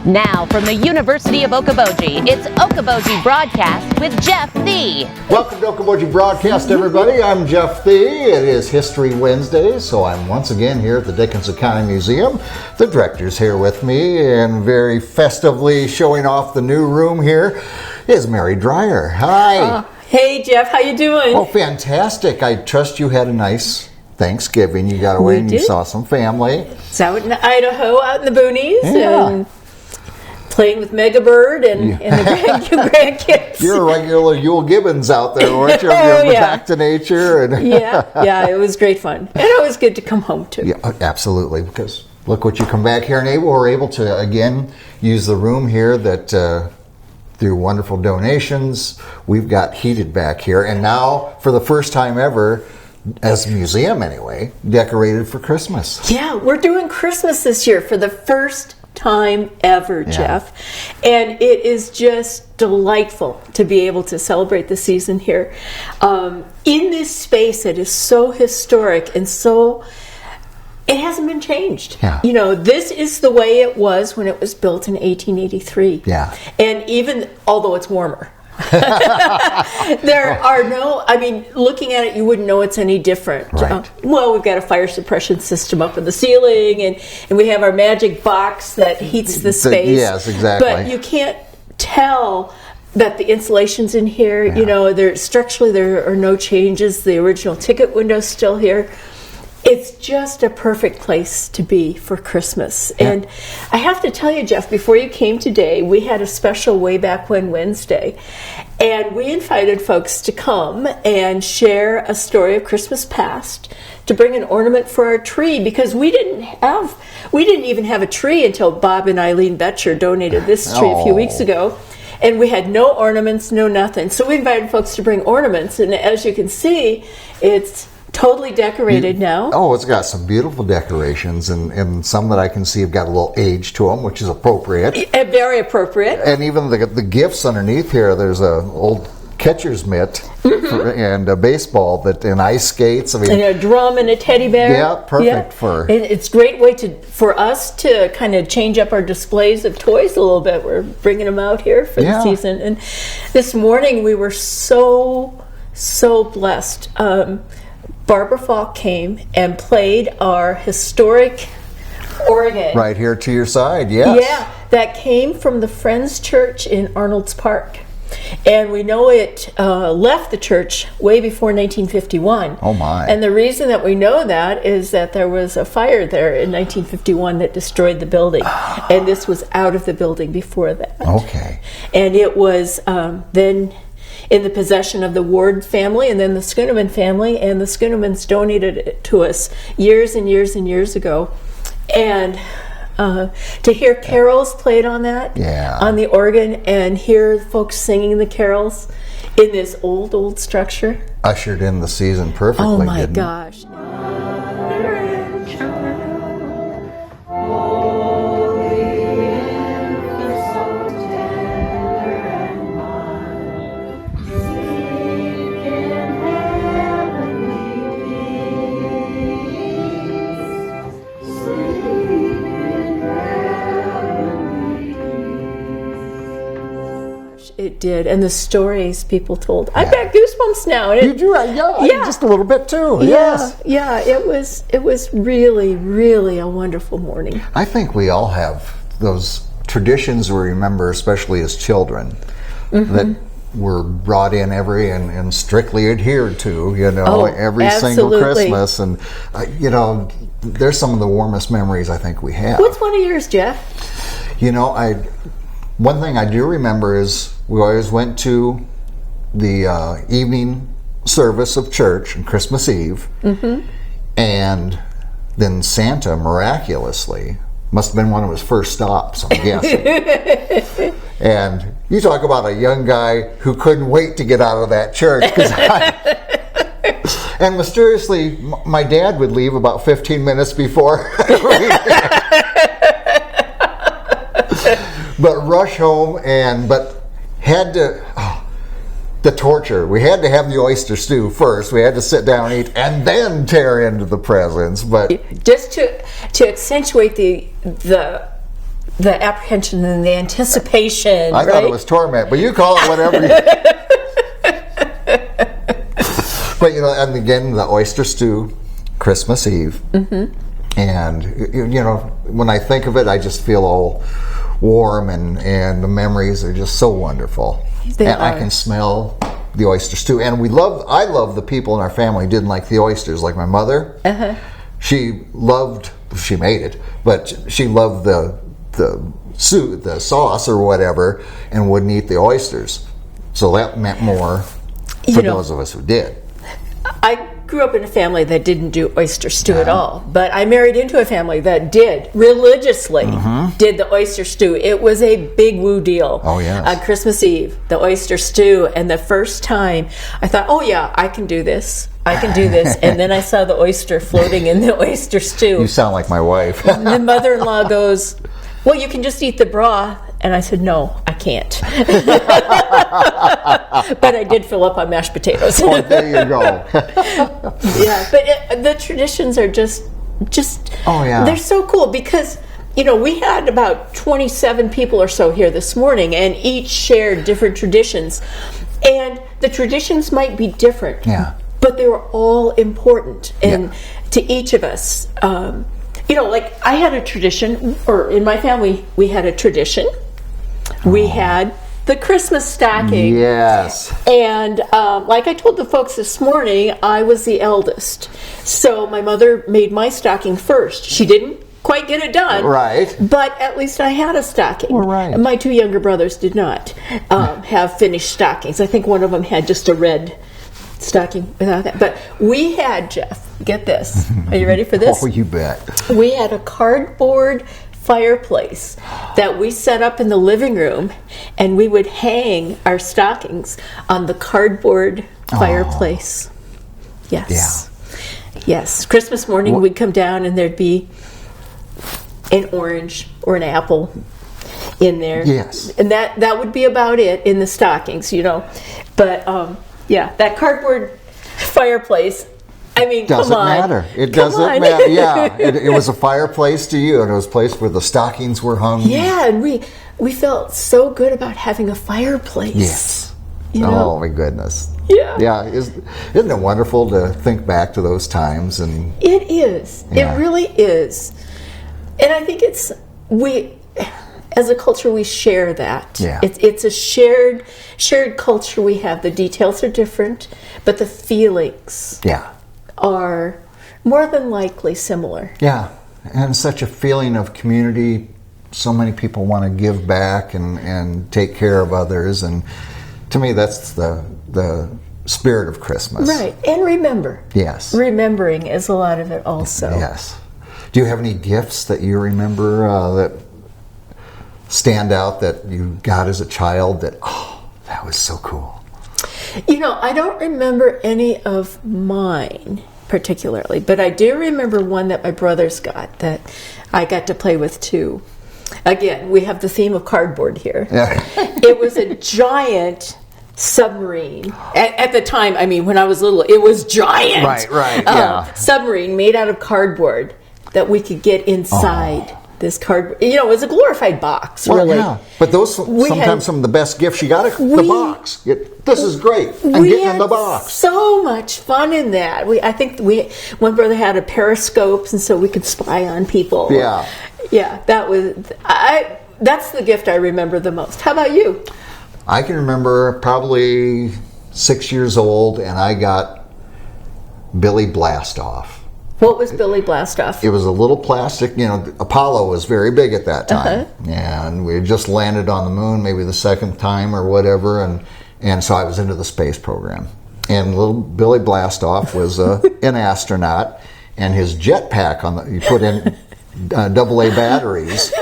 Now, from the University of Okoboji, it's Okoboji Broadcast with Jeff Thee. Welcome to Okoboji Broadcast, everybody. I'm Jeff Thee. It is History Wednesday, so I'm once again here at the Dickinson County Museum. The director's here with me, and very festively showing off the new room here is Mary Dreier. Hi. Hey, Jeff. How you doing? Oh, fantastic. I trust you had a nice Thanksgiving. You got away and you saw some family. It's out in Idaho, out in the boonies, Yeah. and playing with Megabird and the grandkids. You're a regular Yule Gibbons out there, weren't you? You're back to nature. And yeah, it was great fun. And it was good to come home, too. Yeah, absolutely, because look what you come back here and we're able to, again, use the room here that, through wonderful donations, we've got heated back here. And now, for the first time ever, as a museum anyway, decorated for Christmas. Yeah, we're doing Christmas this year for the first time ever, Jeff. And it is just delightful to be able to celebrate the season here. In this space that is so historic and so... It hasn't been changed. Yeah. You know, this is the way it was when it was built in 1883. Yeah. And even, although it's warmer. There are no, I mean, looking at it, you wouldn't know it's any different. Right. Well, we've got a fire suppression system up in the ceiling, and we have our magic box that heats the space. Yes, exactly. But you can't tell that the insulation's in here. Yeah. You know, structurally there are no changes. The original ticket window's still here. It's just a perfect place to be for Christmas. Yeah. And I have to tell you, Jeff, before you came today, we had a special Way Back When Wednesday. And we invited folks to come and share a story of Christmas past, to bring an ornament for our tree, because we didn't even have a tree until Bob and Eileen Betcher donated this tree a few weeks ago. And we had no ornaments, no nothing. So we invited folks to bring ornaments. And as you can see, it's totally decorated now. Oh, it's got some beautiful decorations, and some that I can see have got a little age to them, which is appropriate. Very appropriate. And even the gifts underneath here, there's an old catcher's mitt and a baseball and ice skates. I mean, and a drum and a teddy bear. Yeah, perfect for. And it's a great way for us to kind of change up our displays of toys a little bit. We're bringing them out here for the season. And this morning we were so blessed. Barbara Falk came and played our historic organ. Right here to your side, yes. Yeah, that came from the Friends Church in Arnold's Park. And we know it left the church way before 1951. Oh, my. And the reason that we know that is that there was a fire there in 1951 that destroyed the building. And this was out of the building before that. Okay. And it was then in the possession of the Ward family and then the Schooneman family, and the Schoonemans donated it to us years and years and years ago. And to hear carols played on that, on the organ, and hear folks singing the carols in this old structure. Ushered in the season perfectly, oh my didn't gosh. It did, and the stories people told. I've got goosebumps now. You do, just a little bit too. Yeah. It was really, really a wonderful morning. I think we all have those traditions we remember, especially as children, that were brought in and strictly adhered to. Every single Christmas, and there's some of the warmest memories I think we have. What's one of yours, Jeff? One thing I do remember is we always went to the evening service of church on Christmas Eve, and then Santa miraculously must have been one of his first stops, I'm guessing. And you talk about a young guy who couldn't wait to get out of that church. And mysteriously, my dad would leave about 15 minutes before. But rush home but had to, the torture. We had to have the oyster stew first. We had to sit down and eat and then tear into the presents. But just to accentuate the the apprehension and the anticipation. I thought it was torment, but you call it whatever. But and again, the oyster stew, Christmas Eve, and when I think of it, I just feel all warm, and the memories are just so wonderful. They and are. I can smell the oyster stew, and I love the people in our family who didn't like the oysters, like my mother. She made it, but she loved the soup, the sauce or whatever, and wouldn't eat the oysters. So that meant more for those of us who did. I grew up in a family that didn't do oyster stew at all, but I married into a family that did religiously did the oyster stew. It was a big woo deal. Oh, yes. On Christmas Eve, the oyster stew, and the first time I thought, oh yeah, I can do this. I can do this. And then I saw the oyster floating in the oyster stew. You sound like my wife. And the mother-in-law goes, well, you can just eat the broth. And I said, no, I can't. But I did fill up on mashed potatoes. Oh, there you go. Yeah, but the traditions are just Oh, yeah. they're so cool because we had about 27 people or so here this morning, and each shared different traditions, and the traditions might be different, but they were all important and to each of us. Like I had a tradition, or in my family we had a tradition. We had the Christmas stocking. Yes. And like I told the folks this morning, I was the eldest. So my mother made my stocking first. She didn't quite get it done. Right. But at least I had a stocking. Right. And my two younger brothers did not have finished stockings. I think one of them had just a red stocking without that. But we had, Jeff, get this. Are you ready for this? Oh, you bet. We had a cardboard fireplace that we set up in the living room, and we would hang our stockings on the cardboard fireplace. Yes. Yes. Christmas morning we'd come down and there'd be an orange or an apple in there. Yes. And that would be about it in the stockings, But that cardboard fireplace, I mean, Doesn't come on. matter. It Come doesn't on. matter. Yeah, it was a fireplace to you, and it was a place where the stockings were hung. Yeah, and we felt so good about having a fireplace. Yes. Oh my goodness. Yeah. Yeah. Isn't it wonderful to think back to those times? And It is. Yeah. It really is. And I think as a culture, we share that. Yeah. It's a shared culture we have. The details are different, but the feelings are more than likely similar. Yeah, and such a feeling of community. So many people want to give back and take care of others, and to me, that's the spirit of Christmas. Right, and remember. Yes. Remembering is a lot of it also. Yes. Do you have any gifts that you remember that stand out that you got as a child that was so cool? I don't remember any of mine particularly, but I do remember one that my brothers got that I got to play with too. Again, we have the theme of cardboard here. Yeah. It was a giant submarine. At the time, I mean, when I was little, it was giant. Right, yeah. Submarine made out of cardboard that we could get inside. This cardboard, it was a glorified box, really. Yeah, but those sometimes some of the best gifts you got the box. This is great. I'm getting in the box. So much fun in that. I think one brother had a periscope, and so we could spy on people. Yeah, that's the gift I remember the most. How about you? I can remember probably 6 years old, and I got Billy Blastoff. What was Billy Blastoff? It was a little plastic, Apollo was very big at that time. And we had just landed on the moon, maybe the second time or whatever, and so I was into the space program. And little Billy Blastoff was an astronaut, and his jetpack you put in AA batteries,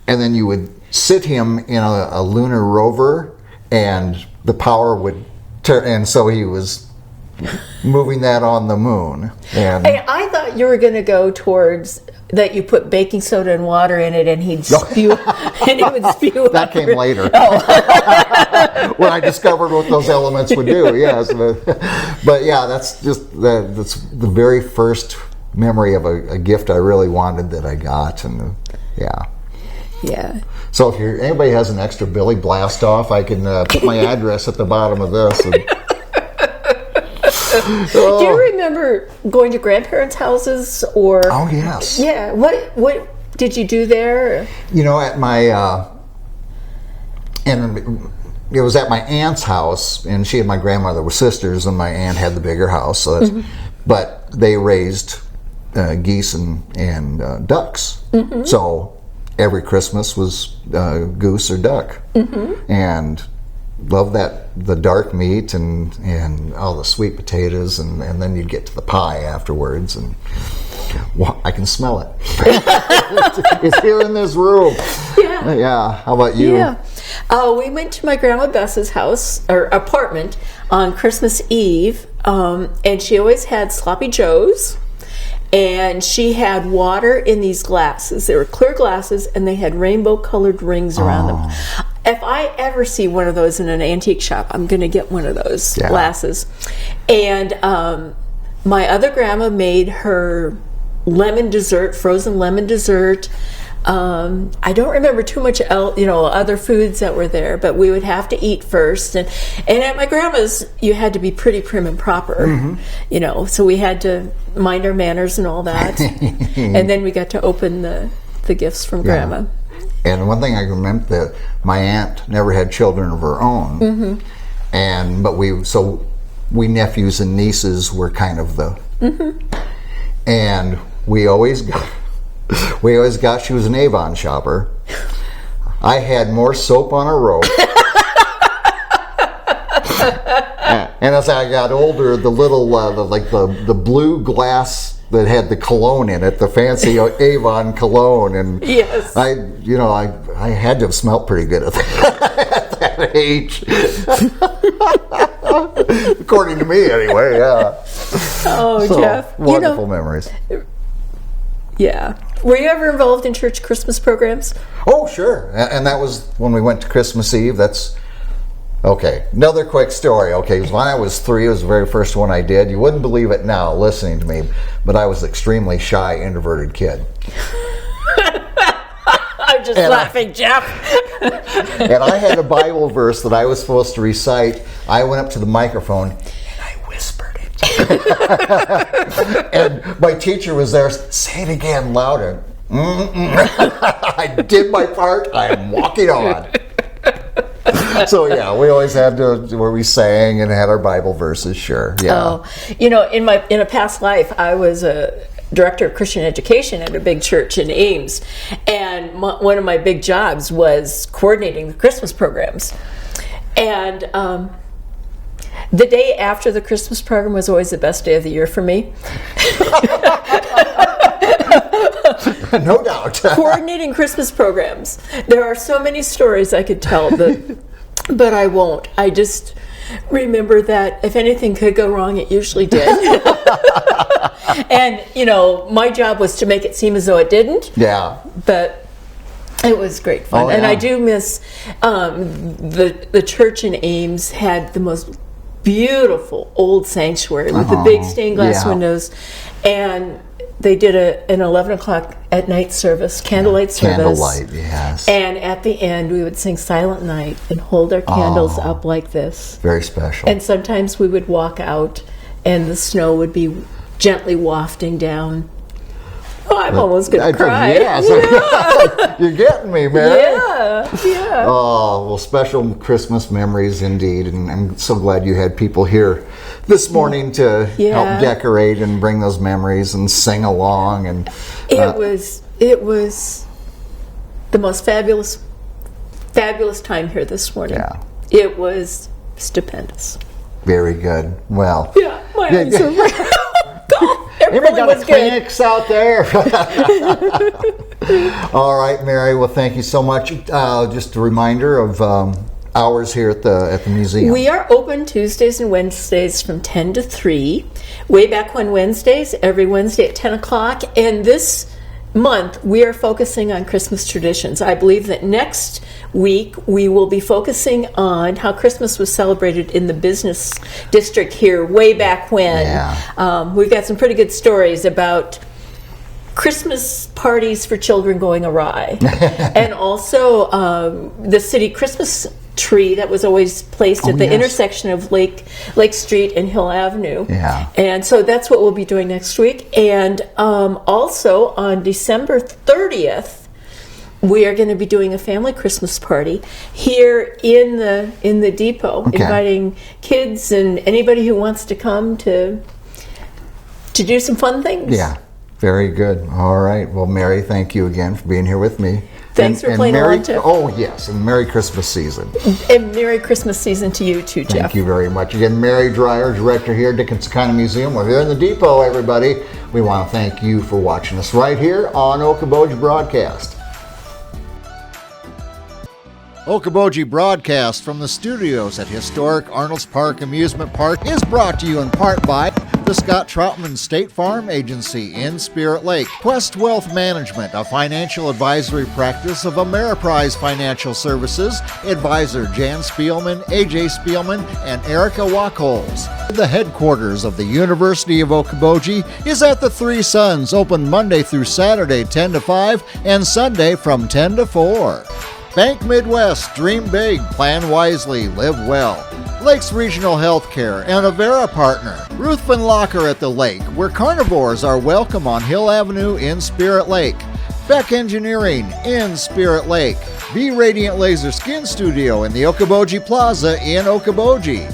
and then you would sit him in a lunar rover, and the power would turn, and so he was moving that on the moon. And Hey, I thought you were going to go towards that you put baking soda and water in it, and he'd spew, and it would spew. that came later. Oh. When I discovered what those elements would do. Yes, but yeah, that's the very first memory of a gift I really wanted that I got, and Yeah. So if anybody has an extra Billy blast off, I can put my address at the bottom of this. And, Do you remember going to grandparents' houses or? oh yes. Yeah. What did you do there? You know, at my and it was at my aunt's house, and she and my grandmother were sisters, and my aunt had the bigger house. So that's, but they raised geese and ducks. So every Christmas was goose or duck, and loved the dark meat and all the sweet potatoes, and then you'd get to the pie afterwards, and well, I can smell it. It's here in this room. Yeah. Yeah. How about you? Yeah. We went to my grandma Bess's house or apartment on Christmas Eve, and she always had sloppy joes. And she had water in these glasses. They were clear glasses, and they had rainbow-colored rings around them. If I ever see one of those in an antique shop, I'm going to get one of those glasses. And my other grandma made her lemon dessert, frozen lemon dessert. I don't remember too much else, other foods that were there, but we would have to eat first. And at my grandma's, you had to be pretty prim and proper, so we had to mind our manners and all that. And then we got to open the gifts from Grandma. And one thing I remember, that my aunt never had children of her own, but we nephews and nieces were kind of and we always got, she was an Avon shopper. I had more soap on a rope. And as I got older, the little, the blue glass that had the cologne in it, the fancy Avon cologne, and yes. I had to have smelled pretty good at that age. According to me, anyway, yeah. Oh, so, Jeff. Wonderful memories. Yeah. Were you ever involved in church Christmas programs? Oh, sure. And that was when we went to Christmas Eve. That's okay. Another quick story. Okay, when I was 3, it was the very first one I did. You wouldn't believe it now listening to me, but I was an extremely shy, introverted kid. I'm just laughing, Jeff. And I had a Bible verse that I was supposed to recite. I went up to the microphone and I whispered it. And my teacher was there. Say it again louder. I did my part. I am walking on. So yeah, we always had where we sang and had our Bible verses. Sure, yeah. Oh, in a past life, I was a director of Christian education at a big church in Ames, and one of my big jobs was coordinating the Christmas programs. And the day after the Christmas program was always the best day of the year for me. No doubt. Coordinating Christmas programs. There are so many stories I could tell, but I won't. I just remember that if anything could go wrong, it usually did. And, my job was to make it seem as though it didn't. Yeah. But it was great fun. Oh, and yeah. I do miss the church in Ames had the most beautiful old sanctuary with the big stained glass windows. And they did an 11 o'clock at night service, candlelight service. Candlelight, yes. And at the end, we would sing Silent Night and hold our candles up like this. Very special. And sometimes we would walk out and the snow would be gently wafting down. Oh, I'm almost going to cry. Yes. Yeah. You're getting me, Mary. Yeah. Oh, well, special Christmas memories indeed. And I'm so glad you had people here this morning to help decorate and bring those memories and sing along. And it was the most fabulous time here this morning. Yeah. It was stupendous. Very good. Well. Yeah, my eyes are red. It Anybody really got was a Kleenex out there? All right, Mary. Well, thank you so much. Just a reminder of hours here at the museum. We are open Tuesdays and Wednesdays from 10 to 3. Way back when Wednesdays, every Wednesday at 10 o'clock. And this month, we are focusing on Christmas traditions. I believe that next week, we will be focusing on how Christmas was celebrated in the business district here way back when. Yeah. We've got some pretty good stories about Christmas parties for children going awry. And also the city Christmas tree that was always placed at the intersection of Lake Street and Hill Avenue. Yeah. And so that's what we'll be doing next week. And also on December 30th, we are going to be doing a family Christmas party here in the depot, inviting kids and anybody who wants to come to do some fun things. Yeah, very good. All right. Well, Mary, thank you again for being here with me. Thanks for playing along, Jeff. Oh, yes, and Merry Christmas season. And Merry Christmas season to you too, Jeff. Thank you very much. Again, Mary Dreier, Director here at Dickinson County Museum. We're here in the depot, everybody. We want to thank you for watching us right here on Okoboji Broadcast. Okoboji Broadcast from the studios at historic Arnold's Park Amusement Park is brought to you in part by the Scott Troutman State Farm Agency in Spirit Lake, Quest Wealth Management, a financial advisory practice of Ameriprise Financial Services, advisor Jan Spielman, AJ Spielman, and Erica Wachholz. The headquarters of the University of Okoboji is at the Three Sons, open Monday through Saturday 10 to 5 and Sunday from 10 to 4. Bank Midwest, dream big, plan wisely, live well. Lakes Regional Healthcare and Avera Partner. Ruthven Locker at the Lake, where carnivores are welcome on Hill Avenue in Spirit Lake. Beck Engineering in Spirit Lake. B Radiant Laser Skin Studio in the Okoboji Plaza in Okoboji.